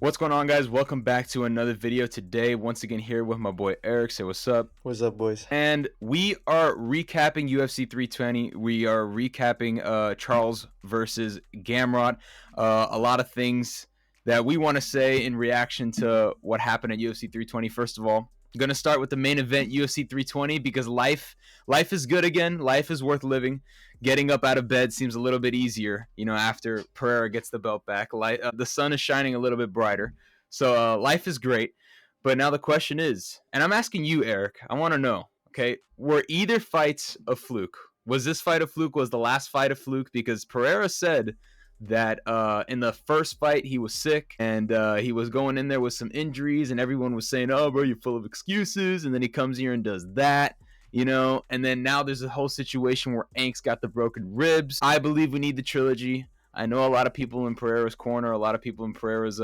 What's going on, guys? Welcome back to another video today. Once again here with my boy Eric. Say what's up. What's up, boys? And we are recapping UFC 320. We are recapping Charles versus Gamrot. A lot of things that we want to say in reaction to what happened at UFC 320. First of all, I'm going to start with the main event, UFC 320, because life is good again. Life is worth living. Getting up out of bed seems a little bit easier, after Pereira gets the belt back. The sun is shining a little bit brighter. So life is great. But now the question is, and I'm asking you, Eric, I want to know, okay, were either fights a fluke? Was this fight a fluke? Was the last fight a fluke? Because Pereira said that in the first fight he was sick and he was going in there with some injuries and everyone was saying, oh, bro, you're full of excuses. And then he comes here and does that. And then now there's a whole situation where Ank's got the broken ribs. I believe we need the trilogy. I know a lot of people in Pereira's corner, a lot of people in Pereira's,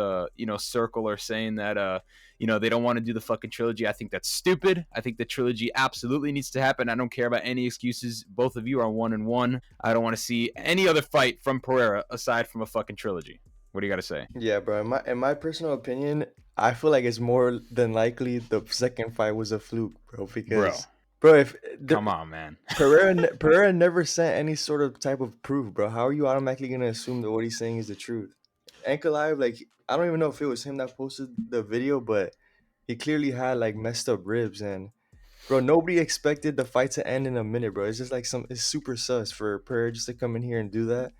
circle are saying that, they don't want to do the fucking trilogy. I think that's stupid. I think the trilogy absolutely needs to happen. I don't care about any excuses. Both of you are 1-1. I don't want to see any other fight from Pereira aside from a fucking trilogy. What do you got to say? Yeah, bro. In my personal opinion, I feel like it's more than likely the second fight was a fluke, bro. Because, bro, come on, man. Pereira never sent any sort of type of proof, bro. How are you automatically gonna assume that what he's saying is the truth? ANKALAEV, like, I don't even know if it was him that posted the video, but he clearly had like messed up ribs, and bro, nobody expected the fight to end in a minute, bro. It's just like it's super sus for Pereira just to come in here and do that.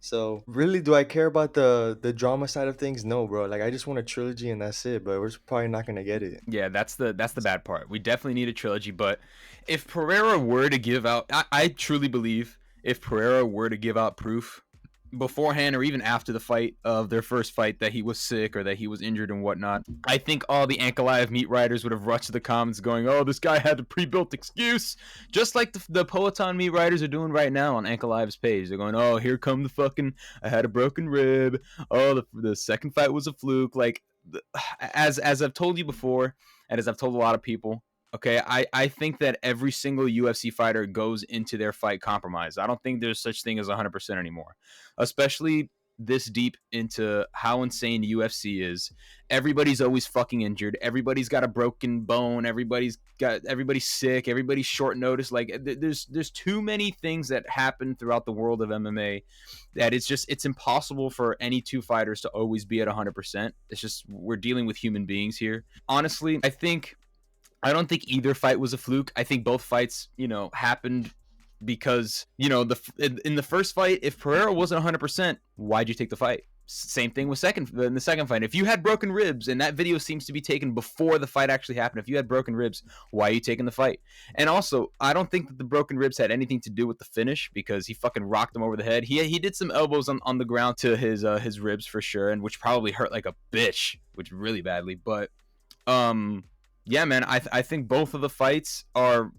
So really, do I care about the drama side of things? No, bro. Like, I just want a trilogy and that's it. But we're probably not gonna get it. Yeah, that's the bad part. We definitely need a trilogy. But if Pereira were to give out, I truly believe if Pereira were to give out proof beforehand or even after the fight of their first fight that he was sick or that he was injured and whatnot, I think all the ANKALAEV meat writers would have rushed to the comments going, oh, this guy had a pre-built excuse, just like the Peloton meat writers are doing right now on ANKALAEV's page. They're going, oh, here come the fucking, I had a broken rib, oh, the second fight was a fluke. Like, as I've told you before, and as I've told a lot of people, okay, I think that every single UFC fighter goes into their fight compromised. I don't think there's such thing as 100% anymore, especially this deep into how insane UFC is. Everybody's always fucking injured. Everybody's got a broken bone. Everybody's sick. Everybody's short notice. Like, there's too many things that happen throughout the world of MMA that it's impossible for any two fighters to always be at 100%. It's just, we're dealing with human beings here. Honestly, I don't think either fight was a fluke. I think both fights, happened because, in the first fight, if Pereira wasn't 100%, why'd you take the fight? Same thing with in the second fight. If you had broken ribs, and that video seems to be taken before the fight actually happened, if you had broken ribs, why are you taking the fight? And also, I don't think that the broken ribs had anything to do with the finish, because he fucking rocked him over the head. He did some elbows on the ground to his ribs for sure, and which probably hurt like a bitch, which really badly. But yeah, man, I think both of the fights are,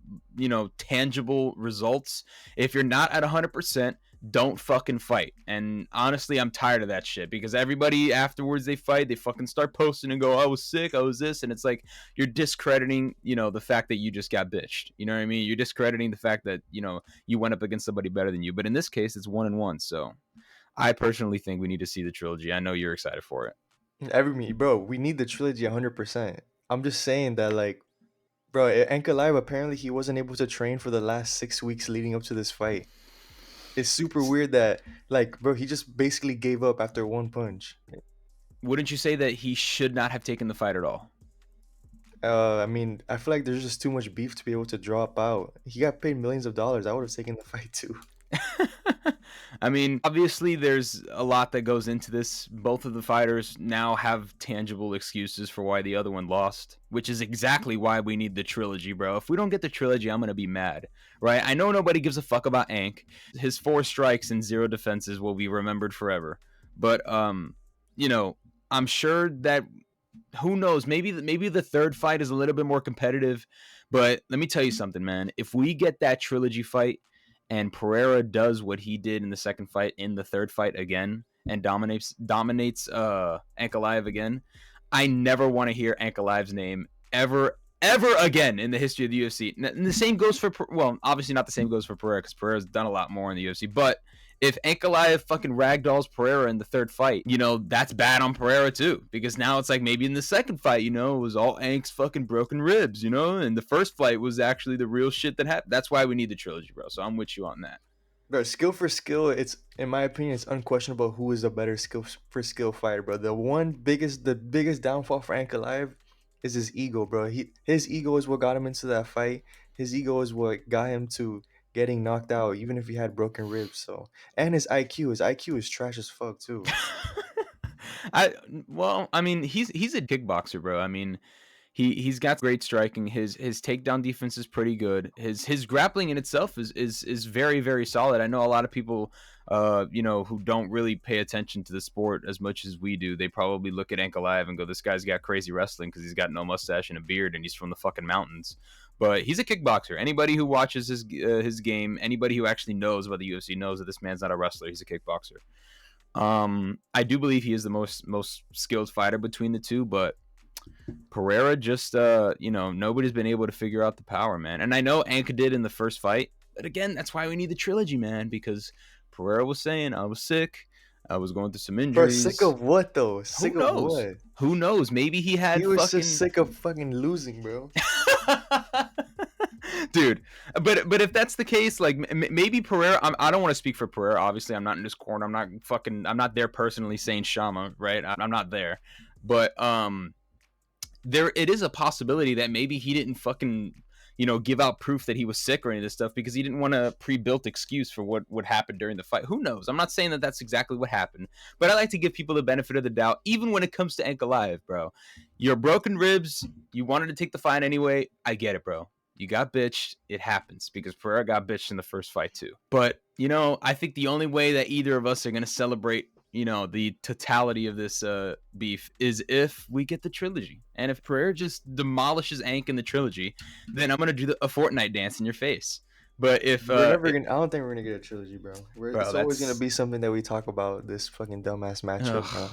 tangible results. If you're not at 100%, don't fucking fight. And honestly, I'm tired of that shit, because everybody afterwards they fight, they fucking start posting and go, I was sick, I was this, and it's like you're discrediting, the fact that you just got bitched. You know what I mean? You're discrediting the fact that, you went up against somebody better than you. But in this case, it's 1-1. So I personally think we need to see the trilogy. I know you're excited for it. Bro, we need the trilogy 100%. I'm just saying that, like, bro, ANKALAEV, apparently he wasn't able to train for the last 6 weeks leading up to this fight. It's super weird that, like, bro, he just basically gave up after one punch. Wouldn't you say that he should not have taken the fight at all? I mean, I feel like there's just too much beef to be able to drop out. He got paid millions of dollars. I would have taken the fight too. I mean, obviously there's a lot that goes into this. Both of the fighters now have tangible excuses for why the other one lost, which is exactly why we need the trilogy, bro. If we don't get the trilogy, I'm going to be mad, right? I know nobody gives a fuck about Ank. His 4 strikes and 0 defenses will be remembered forever. But, I'm sure that, who knows, maybe the third fight is a little bit more competitive. But let me tell you something, man. If we get that trilogy fight, and Pereira does what he did in the second fight in the third fight again and dominates ANKALAEV again, I never want to hear ANKALAEV's name ever again in the history of the UFC. And the same goes for, well, obviously not the same goes for Pereira, because Pereira's done a lot more in the UFC. But if Ankalaev fucking ragdolls Pereira in the third fight, you know, that's bad on Pereira too. Because now it's like maybe in the second fight, you know, it was all Ank's fucking broken ribs, you know, and the first fight was actually the real shit that happened. That's why we need the trilogy, bro. So I'm with you on that. Bro, skill for skill, it's in my opinion, it's unquestionable who is a better skill for skill fighter, bro. The biggest downfall for Ankalaev is his ego, bro. His ego is what got him into that fight. His ego is what got him to getting knocked out, even if he had broken ribs. So, and his IQ is trash as fuck too. I well, I mean, he's a kickboxer, bro. I mean, he's got great striking. His takedown defense is pretty good. His grappling in itself is very very solid. I know a lot of people, you know, who don't really pay attention to the sport as much as we do. They probably look at Ankalaev and go, "This guy's got crazy wrestling because he's got no mustache and a beard and he's from the fucking mountains." But he's a kickboxer. Anybody who watches his game, anybody who actually knows about the UFC knows that this man's not a wrestler. He's a kickboxer. I do believe he is the most skilled fighter between the two, but Pereira just you know, nobody's been able to figure out the power, man. And I know Anka did in the first fight, but again, that's why we need the trilogy, man, because Pereira was saying I was sick, I was going through some Bro, sick injuries. of what though? Who Sick of knows? what? Who knows? Maybe he had He was fucking just sick of fucking losing, bro. dude. But if that's the case, like maybe Pereira. I don't want to speak for Pereira. Obviously, I'm not in his corner. I'm not there personally saying Shama, right? I'm not there. But there it is a possibility that maybe he didn't fucking, you know, give out proof that he was sick or any of this stuff because he didn't want a pre-built excuse for what would happen during the fight. Who knows? I'm not saying that that's exactly what happened, but I like to give people the benefit of the doubt, even when it comes to Ankalaev, bro. Your broken ribs, you wanted to take the fight anyway. I get it, bro. You got bitched. It happens because Pereira got bitched in the first fight too. But, you know, I think the only way that either of us are going to celebrate, you know, the totality of this beef is if we get the trilogy. And if Pereira just demolishes Ank in the trilogy, then I'm gonna do a Fortnite dance in your face. But if We're never gonna. I don't think we're gonna get a trilogy, bro. bro, It's always gonna that's be something that we talk about. This fucking dumbass matchup, ugh, bro.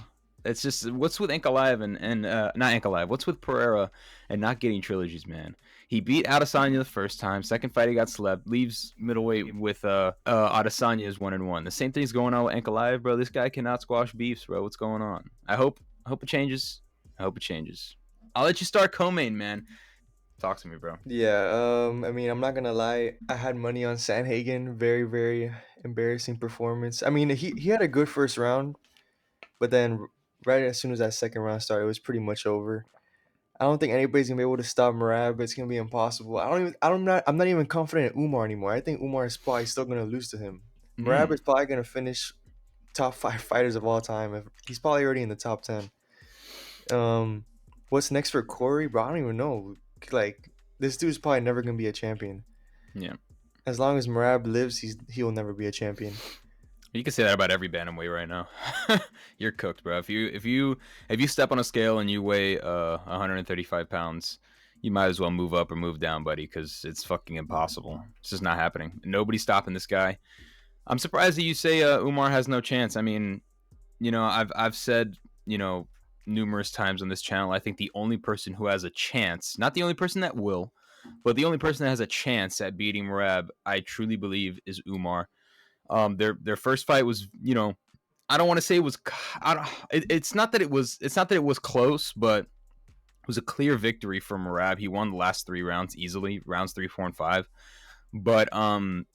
it's just what's with Ankalaev and not Ankalaev. What's with Pereira and not getting trilogies, man? He beat Adesanya the first time. Second fight he got slept. Leaves middleweight with Adesanya's 1-1. The same thing's going on with Ankalaev, bro. This guy cannot squash beefs, bro. What's going on? I hope it changes. I hope it changes. I'll let you start co-main, man. Talk to me, bro. Yeah. I mean, I'm not gonna lie. I had money on Sanhagen. Very, very embarrassing performance. I mean, he had a good first round, but then right as soon as that second round started, it was pretty much over. I don't think anybody's gonna be able to stop Merab. It's gonna be impossible. I'm not even confident in Umar anymore. I think Umar is probably still gonna lose to him. Merab is probably gonna finish top 5 fighters of all time. If he's probably already in the top 10. What's next for Corey, bro? I don't even know. Like, this dude's probably never gonna be a champion. Yeah. As long as Merab lives, he'll never be a champion. You can say that about every bantamweight right now. You're cooked, bro. If you step on a scale and you weigh 135 pounds, you might as well move up or move down, buddy, because it's fucking impossible. It's just not happening. Nobody's stopping this guy. I'm surprised that you say Umar has no chance. I mean, you know, I've said, you know, numerous times on this channel, I think the only person who has a chance, not the only person that will, but the only person that has a chance at beating Merab, I truly believe, is Umar. Their first fight was, you know, I don't want to say it was. It's not that it was close, but it was a clear victory for Merab. He won the last 3 rounds easily, rounds 3, 4, and 5. But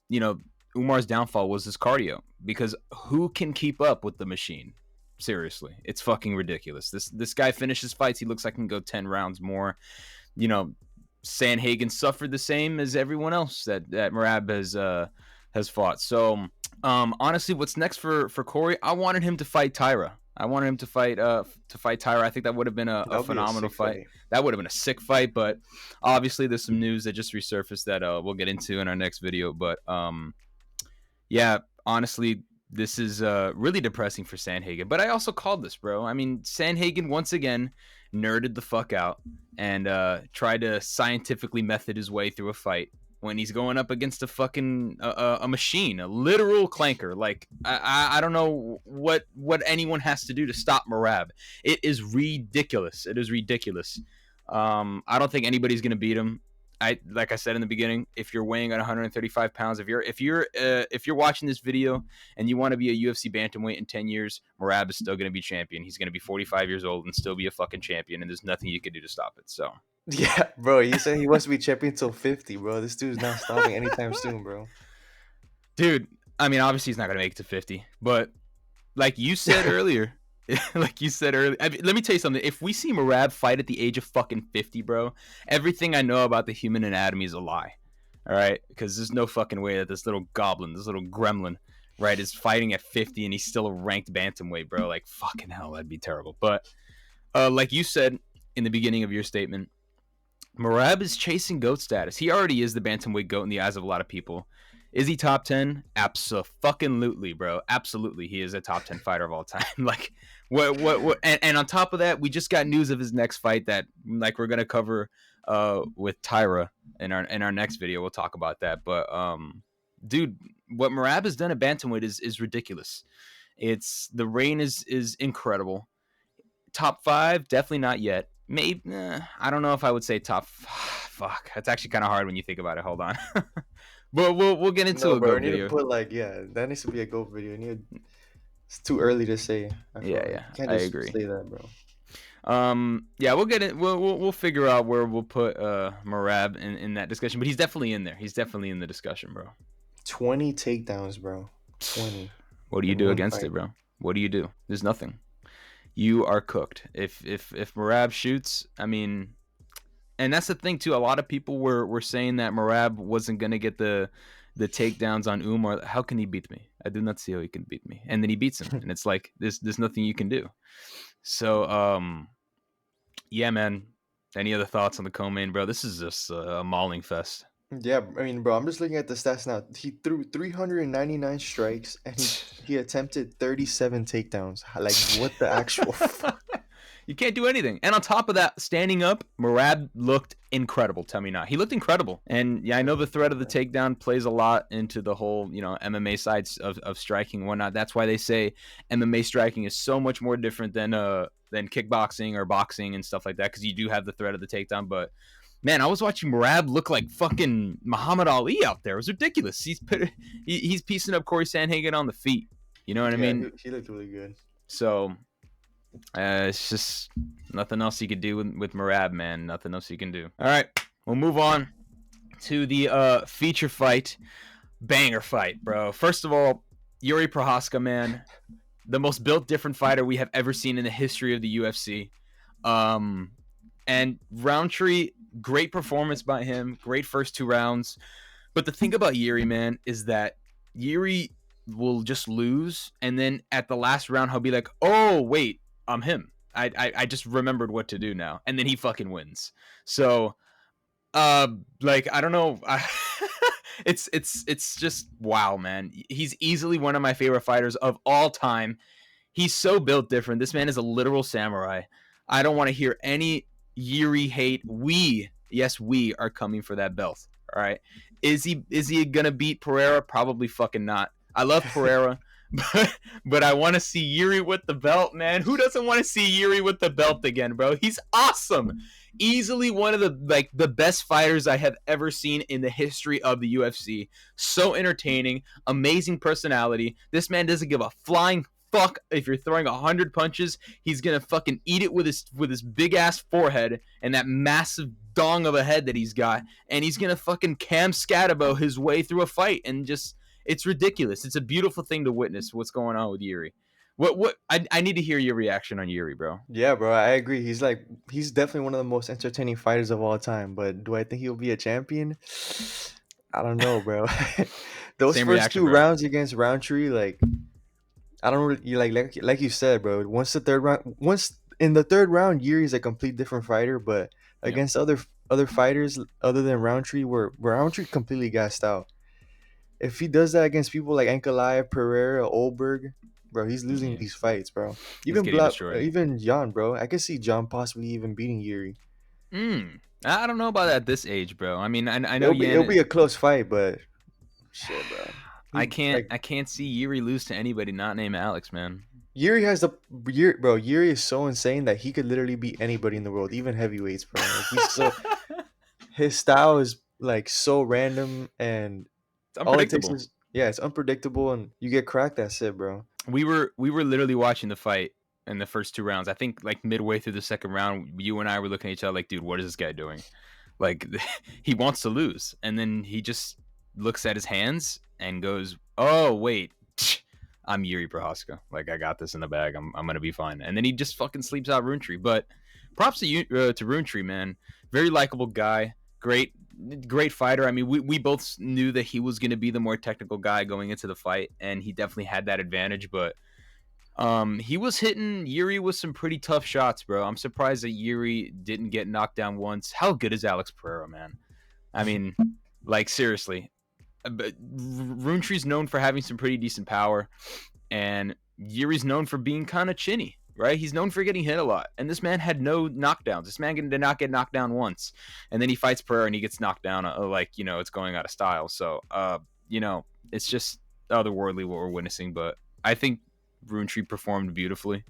you know, Umar's downfall was his cardio because who can keep up with the machine? Seriously, it's fucking ridiculous. This guy finishes fights. He looks like he can go 10 rounds more. You know, Sanhagen suffered the same as everyone else that Merab has fought. So honestly, what's next for Corey? I wanted him to fight Tyra. I wanted him to fight Tyra. I think that would have been a phenomenal fight. That would have been a sick fight. But obviously, there's some news that just resurfaced that we'll get into in our next video. But yeah, honestly, this is really depressing for Sanhagen. But I also called this, bro. I mean, Sanhagen once again nerded the fuck out and tried to scientifically method his way through a fight when he's going up against a fucking a machine, a literal clanker. Like I don't know what anyone has to do to stop Merab. It is ridiculous. It is ridiculous. I don't think anybody's gonna beat him. I like I said in the beginning, if you're weighing at 135 pounds, if you're watching this video and you want to be a UFC bantamweight in 10 years, Merab is still going to be champion. He's going to be 45 years old and still be a fucking champion, and there's nothing you can do to stop it. So Yeah, bro. He said he wants to be champion till 50, bro. This dude's not stopping anytime soon, bro. dude, I mean, obviously he's not going to make it to 50, but like you said earlier, like you said earlier, I mean, let me tell you something. If we see Merab fight at the age of fucking 50, bro, everything I know about the human anatomy is a lie. All right, because there's no fucking way that this little goblin, this little gremlin, right, is fighting at 50 and he's still a ranked bantamweight, bro. Like fucking hell, that'd be terrible. But like you said in the beginning of your statement, Merab is chasing GOAT status. He already is the bantamweight GOAT in the eyes of a lot of people. Is he top 10? Absolutely, bro. Absolutely, he is a top 10 fighter of all time. Like, what? And on top of that, we just got news of his next fight that, like, we're gonna cover with Tyra in our next video. We'll talk about that. But dude, what Merab has done at bantamweight is ridiculous. It's the reign is incredible. Top 5, definitely not yet. Maybe I don't know if I would say top. Fuck, that's actually kind of hard when you think about it. Hold on. But we'll get into No, a bro. GOAT We need video. to put that needs to be a GOAT video. It's too early to say. I feel like. Yeah, You can't I just agree. say that, bro. Yeah, we'll get it. We'll figure out where we'll put Merab in that discussion. But he's definitely in there. He's definitely in the discussion, bro. 20 takedowns, bro. 20. What do you in do one against fight. it, bro? What do you do? There's nothing. You are cooked. If Merab shoots, I mean, and that's the thing too. A lot of people were saying that Merab wasn't gonna get the takedowns on Umar. How can he beat me? I do not see how he can beat me. And then he beats him, and it's like there's nothing you can do. So yeah, man. Any other thoughts on the co-main, bro? This is just a mauling fest. Yeah, I mean, bro, I'm just looking at the stats now. He threw 399 strikes and he attempted 37 takedowns. Like, what the actual fuck? You can't do anything. And on top of that, standing up, Merab looked incredible. Tell me not. He looked incredible. And yeah, I know the threat of the takedown plays a lot into the whole, MMA sides of striking and whatnot. That's why they say MMA striking is so much more different than kickboxing or boxing and stuff like that, because you do have the threat of the takedown. But man, I was watching Merab look like fucking Muhammad Ali out there. It was ridiculous. He's piecing up Corey Sandhagen on the feet. You know what I mean? He looked really good. So it's just nothing else you could do with Merab, man. Nothing else you can do. All right, we'll move on to the feature fight. Banger fight, bro. First of all, Yuri Prohaska, man. The most built different fighter we have ever seen in the history of the UFC. And Roundtree, great performance by him. Great first 2 rounds. But the thing about Yuri, man, is that Yuri will just lose. And then at the last round, he'll be like, oh, wait, I'm him. I just remembered what to do now. And then he fucking wins. So, I don't know. It's just wow, man. He's easily one of my favorite fighters of all time. He's so built different. This man is a literal samurai. I don't want to hear any Yuri hate. We are coming for that belt. All right. Is he gonna beat Pereira? Probably fucking not. I love Pereira, but I want to see Yuri with the belt, man. Who doesn't want to see Yuri with the belt again, bro? He's awesome. Easily one of the best fighters I have ever seen in the history of the UFC. So entertaining, amazing personality. This man doesn't give a flying fuck if you're throwing 100 punches. He's gonna fucking eat it with his big ass forehead and that massive dong of a head that he's got, and he's gonna fucking Cam Scatabo his way through a fight, and just it's ridiculous. It's a beautiful thing to witness what's going on with Yuri. What I need to hear your reaction on Yuri, bro. Yeah, bro, I agree. He's definitely one of the most entertaining fighters of all time. But do I think he'll be a champion? I don't know, bro. Those Same first reaction, 2 bro. rounds against Roundtree, like I don't really like you said, bro. Once in the third round, Yuri's a complete different fighter. But Yeah. against other fighters other than Roundtree, where Roundtree completely gassed out. If he does that against people like ANKALAEV, Pereira, Olberg, bro, he's losing these fights, bro. Even getting destroyed. even John, bro. I could see John possibly even beating Yuri. I don't know about that at this age, bro. I mean, I know It'll be a close fight, but shit, bro. I can't see Yuri lose to anybody not named Alex, man. Yuri is so insane that he could literally beat anybody in the world, even heavyweights, bro. Like, his style is like so random, and It's all it takes unpredictable. is, yeah, it's unpredictable, and you get cracked. That's it, bro. We were literally watching the fight in the first 2 rounds. I think like midway through the second round, you and I were looking at each other like, dude, what is this guy doing? Like he wants to lose, and then he just looks at his hands and goes, "Oh wait, I'm Yuri Prohaska. Like I got this in the bag. I'm gonna be fine." And then he just fucking sleeps out Runetree. But props to you to Runetree, man. Very likable guy. Great fighter. I mean, we both knew that he was gonna be the more technical guy going into the fight, and he definitely had that advantage. But he was hitting Yuri with some pretty tough shots, bro. I'm surprised that Yuri didn't get knocked down once. How good is Alex Pereira, man? I mean, like seriously. But Runetree's known for having some pretty decent power, and Yuri's known for being kind of chinny, right? He's known for getting hit a lot, and this man had no knockdowns. This man did not get knocked down once, and then he fights Pereira and he gets knocked down, like it's going out of style. So, it's just otherworldly what we're witnessing. But I think Runetree performed beautifully.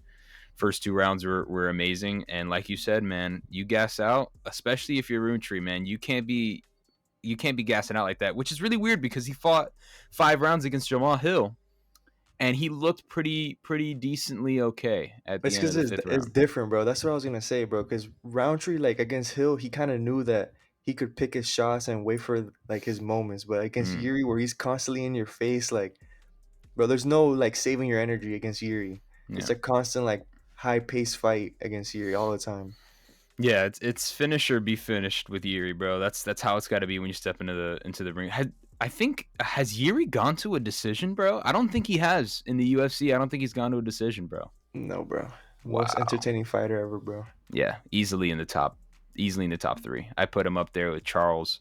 First 2 rounds were amazing, and like you said, man, you gas out, especially if you're Runetree, man. You can't be gassing out like that, which is really weird because he fought 5 rounds against Jamal Hill, and he looked pretty decently okay at the It's end of because the it's fifth it's round. different, bro. That's what I was gonna say, bro. Because Roundtree, like against Hill, he kind of knew that he could pick his shots and wait for like his moments. But against Mm, Yuri, where he's constantly in your face, like, bro, there's no like saving your energy against Yuri. It's yeah, a constant like high pace fight against Yuri all the time. yeah. It's finish or be finished with Yuri, bro. That's how it's got to be when you step into the ring. I think has Yuri gone to a decision, bro? I don't think he has in the UFC. I don't think he's gone to a decision, bro. No, bro. Most Wow. entertaining fighter ever, bro. Yeah, easily in the top three. I put him up there with Charles.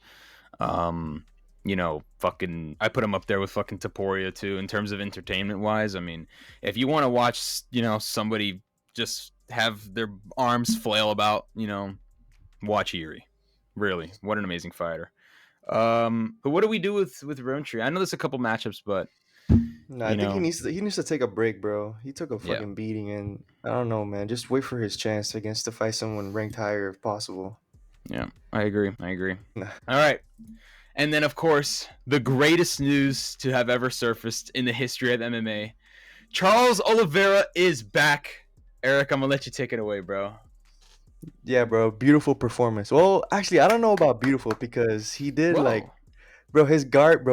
Um, fucking, I put him up there with fucking Taporia too in terms of entertainment wise. I mean, if you want to watch, somebody just have their arms flail about, watch Yuri. Really, what an amazing fighter. But what do we do with Roundtree? I know there's a couple matchups, but No, I you think know, he needs to take a break, bro. He took a yeah, fucking beating, and I don't know, man. Just wait for his chance against to fight someone ranked higher if possible. yeah, I agree. I agree. All right. And then, of course, the greatest news to have ever surfaced in the history of MMA. Charles Oliveira is back. Eric, I'm gonna let you take it away, bro. Yeah, bro. Beautiful performance. Well, actually, I don't know about beautiful because he did like, Whoa. bro, his guard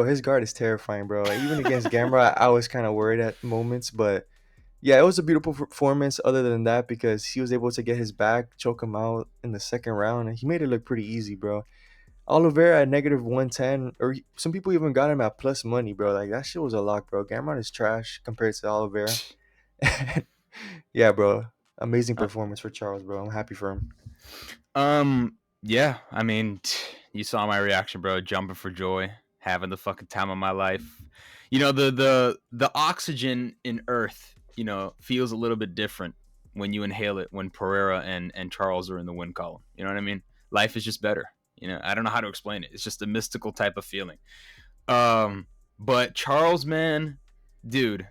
is terrifying, bro. Like, even against Gamrot, I was kind of worried at moments, but yeah, it was a beautiful performance. Other than that, because he was able to get his back, choke him out in the second round, and he made it look pretty easy, bro. Oliveira at negative 110, or some people even got him at plus money, bro. Like that shit was a lock, bro. Gamrot is trash compared to Oliveira. Yeah, bro. Amazing Uh, performance for Charles, bro. I'm happy for him. yeah. I mean, you saw my reaction, bro. Jumping for joy, having the fucking time of my life. The oxygen in Earth, feels a little bit different when you inhale it when Pereira and Charles are in the win column. You know what I mean? Life is just better. I don't know how to explain it. It's just a mystical type of feeling. But Charles, man, dude,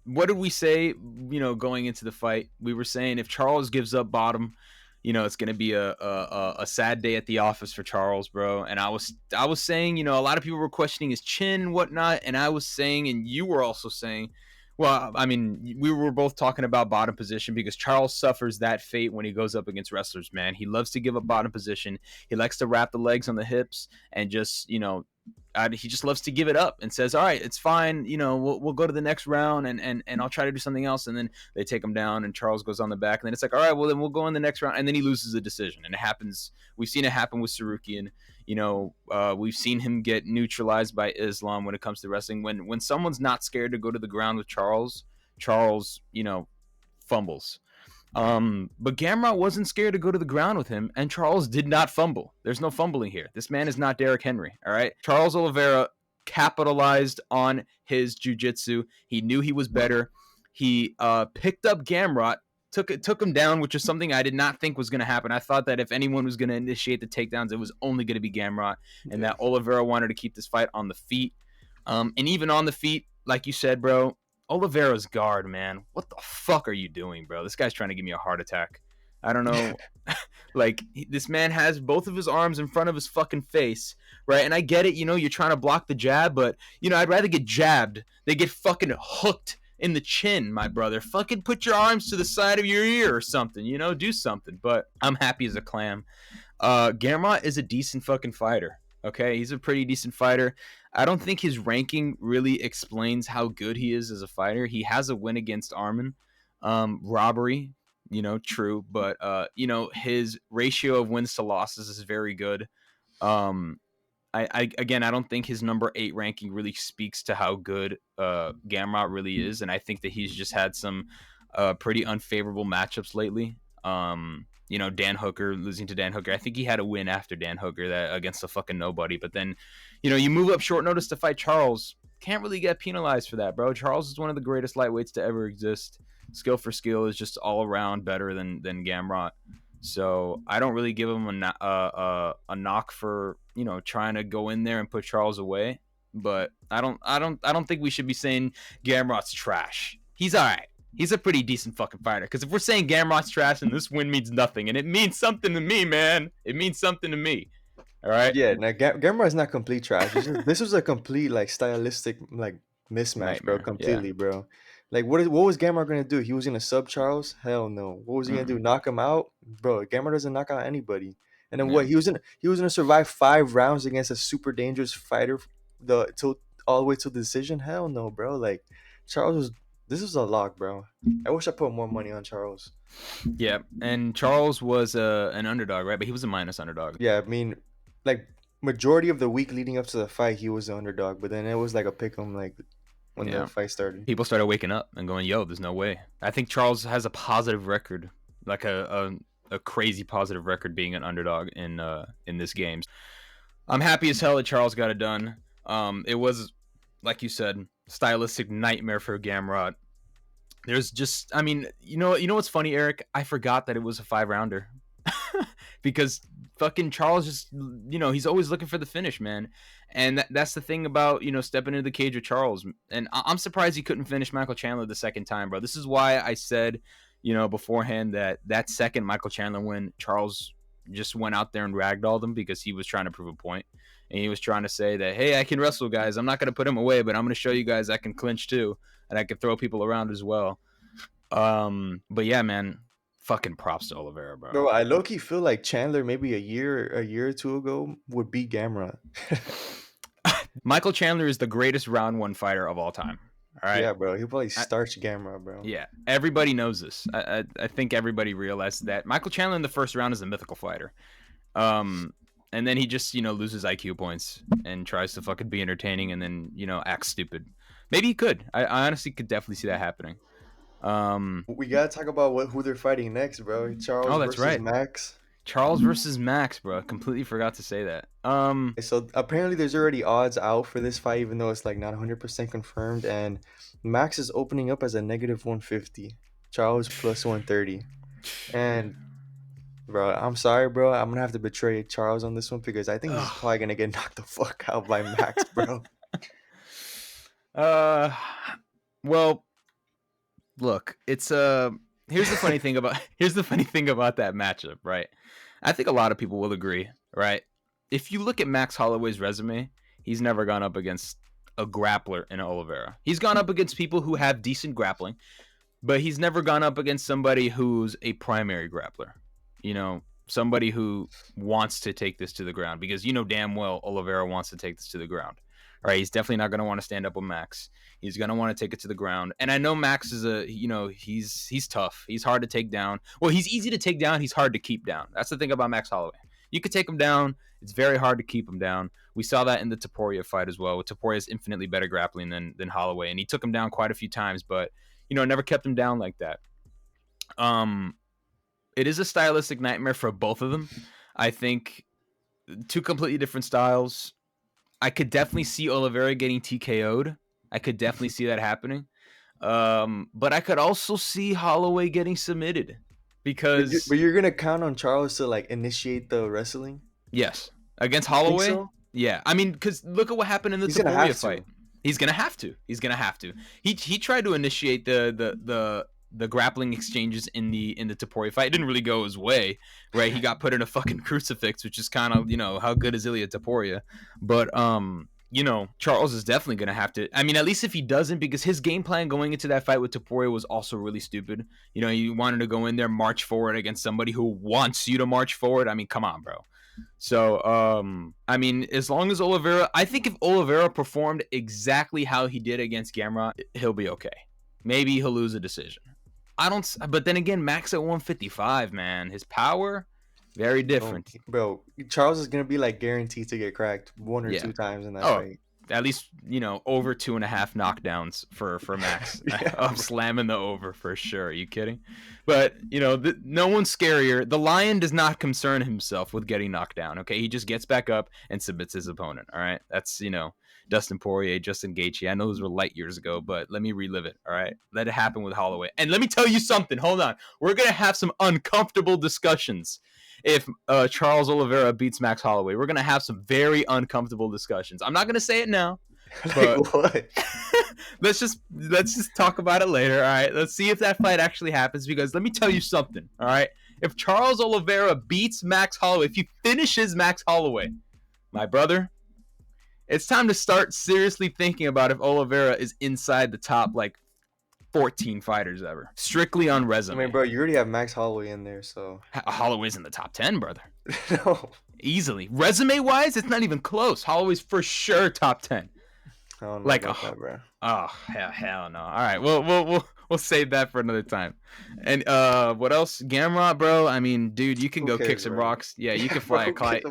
what did we say? Going into the fight, we were saying if Charles gives up bottom, it's gonna be a sad day at the office for Charles, bro. And I was saying, a lot of people were questioning his chin and whatnot, and I was saying, and you were also saying, well, I mean, we were both talking about bottom position because Charles suffers that fate when he goes up against wrestlers, man. He loves to give up bottom position. He likes to wrap the legs on the hips and just, he just loves to give it up and says, "All right, it's fine. We'll go to the next round and I'll try to do something else." And then they take him down, and Charles goes on the back, and then it's like, "All right, well then we'll go in the next round," and then he loses a decision, and it happens. We've seen it happen with Sarukian. We've seen him get neutralized by Islam when it comes to wrestling. When someone's not scared to go to the ground with Charles, fumbles. But Gamrot wasn't scared to go to the ground with him, and Charles did not fumble. There's no fumbling here. This man is not Derrick Henry, all right? Charles Oliveira capitalized on his jiu-jitsu. He knew he was better. He picked up Gamrot, took him down, which is something I did not think was going to happen. I thought that if anyone was going to initiate the takedowns, it was only going to be Gamrot, and Yeah. that Oliveira wanted to keep this fight on the feet. And even on the feet, like you said, bro, Oliveira's guard, man. What the fuck are you doing, bro? This guy's trying to give me a heart attack. I don't know. Like this man has both of his arms in front of his fucking face, right? And I get it, you're trying to block the jab, but I'd rather get jabbed than get fucking hooked in the chin, my brother. Fucking put your arms to the side of your ear or something, do something. But I'm happy as a clam. Gamrot is a decent fucking fighter. Okay, he's a pretty decent fighter. I don't think his ranking really explains how good he is as a fighter. He has a win against Arman. Robbery, true, but his ratio of wins to losses is very good. I don't think his number 8 ranking really speaks to how good Gamrot really is, and I think that he's just had some pretty unfavorable matchups lately. Dan Hooker, losing to Dan Hooker. I think he had a win after Dan Hooker that against a fucking nobody. But then, you move up short notice to fight Charles. Can't really get penalized for that, bro. Charles is one of the greatest lightweights to ever exist. Skill for skill is just all around better than Gamrot. So I don't really give him a knock for trying to go in there and put Charles away. But I don't think we should be saying Gamrot's trash. He's all right. He's a pretty decent fucking fighter. Because if we're saying Gamrot's trash, then this win means nothing, and it means something to me, man. It means something to me. All right. Yeah, now Gamrot is not complete trash. This was a complete like stylistic like mismatch, bro. Nightmare. Completely, Yeah. bro. Like what was Gamrot gonna do? He was gonna sub Charles? Hell no. What was he gonna do? Knock him out, bro? Gamrot doesn't knock out anybody. And then Yeah. what? He was gonna survive 5 rounds against a super dangerous fighter, till all the way to the decision. Hell no, bro. Like Charles was. This is a lock, bro. I wish I put more money on Charles. Yeah, and Charles was an underdog, right? But he was a minus underdog. Yeah, I mean, like majority of the week leading up to the fight, he was the underdog. But then it was like a pick 'em, like when the fight started. People started waking up and going, "Yo, there's no way." I think Charles has a positive record, like a crazy positive record being an underdog in this game. I'm happy as hell that Charles got it done. It was, like you said, stylistic nightmare for Gamrot. There's just, I mean, you know what's funny, Eric? I forgot that it was a 5-rounder because fucking Charles just, he's always looking for the finish, man. And that's the thing about, stepping into the cage with Charles. And I'm surprised he couldn't finish Michael Chandler the second time, bro. This is why I said, beforehand that second Michael Chandler win, Charles just went out there and ragdolled him because he was trying to prove a point. And he was trying to say that, hey, I can wrestle, guys. I'm not going to put him away, but I'm going to show you guys I can clinch too. And I can throw people around as well. But yeah, man, fucking props to Oliveira, bro. Bro, I low-key feel like Chandler maybe a year or two ago would beat Gamrot. Michael Chandler is the greatest round 1 fighter of all time. All right. Yeah, bro. He'll probably starch Gamrot, bro. Yeah, everybody knows this. I think everybody realizes that Michael Chandler in the first round is a mythical fighter. And then he just, loses IQ points and tries to fucking be entertaining and then, acts stupid. Maybe he could. I honestly could definitely see that happening. We gotta talk about who they're fighting next, bro. Charles that's versus right. Max. Charles versus Max, bro. Completely forgot to say that. So apparently there's already odds out for this fight, even though it's like not 100% confirmed. And Max is opening up as a -150. Charles plus 130. And bro, I'm sorry, bro. I'm gonna have to betray Charles on this one because I think he's probably gonna get knocked the fuck out by Max, bro. Well, look, it's here's the funny thing about that matchup, right? I think a lot of people will agree, right? If you look at Max Holloway's resume, he's never gone up against a grappler in Oliveira. He's gone up against people who have decent grappling, but he's never gone up against somebody who's a primary grappler. Somebody who wants to take this to the ground because damn well Oliveira wants to take this to the ground. All right, he's definitely not going to want to stand up with Max. He's going to want to take it to the ground. And I know Max is he's tough. He's hard to take down. Well, he's easy to take down. He's hard to keep down. That's the thing about Max Holloway. You could take him down. It's very hard to keep him down. We saw that in the Topuria fight as well. Topuria's infinitely better grappling than Holloway, and he took him down quite a few times, but never kept him down like that. It is a stylistic nightmare for both of them. I think 2 completely different styles. I could definitely see Oliveira getting TKO'd. I could definitely see that happening. But I could also see Holloway getting submitted because. But you're gonna count on Charles to like initiate the wrestling? Yes, against Holloway. So? Yeah, I mean, because look at what happened in the Topuria fight. He's gonna have to. He's gonna have to. He tried to initiate the the grappling exchanges in the Topuria fight. It didn't really go his way, right? He got put in a fucking crucifix, which is kind of, you know, how good is Ilia Topuria? But you know, Charles is definitely going to have to, I mean, at least if he doesn't, because his game plan going into that fight with Topuria was also really stupid. You know, he wanted to go in there, march forward against somebody who wants you to march forward. I mean, come on, bro. So, I mean, as long as Oliveira, I think if Oliveira performed exactly how he did against Gamrot, he'll be okay. Maybe he'll lose a decision. I don't, but then again, Max at 155, man, his power, very different. Bro, Charles is gonna be like guaranteed to get cracked 1 or 2 times in that fight. At least, you know, over 2.5 knockdowns for Max. Yeah, I'm slamming the over for sure. Are you kidding? But, you know, no one's scarier. The Lion does not concern himself with getting knocked down, okay? He just gets back up and submits his opponent, all right? That's, you know, Dustin Poirier, Justin Gaethje. I know those were light years ago, but let me relive it, all right? Let it happen with Holloway. And let me tell you something. Hold on. We're going to have some uncomfortable discussions if Charles Oliveira beats Max Holloway. We're going to have some very uncomfortable discussions. I'm not going to say it now, but like what? let's just talk about it later, all right? Let's see if that fight actually happens, because let me tell you something, all right? If Charles Oliveira beats Max Holloway, if he finishes Max Holloway, my brother, it's time to start seriously thinking about if Oliveira is inside the top, like, 14 fighters ever, strictly on resume. I mean, bro, you already have Max Holloway in there, so Holloway's in the top 10, brother. no, Easily. Resume wise, it's not even close. Holloway's for sure top 10. I don't know Like, about that, bro. Oh, hell no. All right, we'll save that for another time. And what else? Gamrot, bro. I mean, dude, you can go kick some rocks. Yeah, you can fly a kite.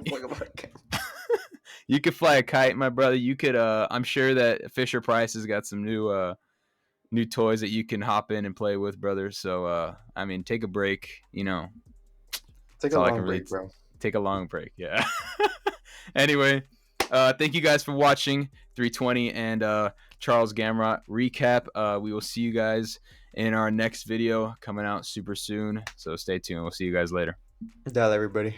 You could fly a kite, my brother. You could. I'm sure that Fisher Price has got some new toys that you can hop in and play with, brother. So, I mean, take a break. You know, Take a long break, bro. Take a long break. Yeah. Anyway, thank you guys for watching 320 and Charles Gamrot recap. We will see you guys in our next video coming out super soon. So stay tuned. We'll see you guys later. Dial everybody.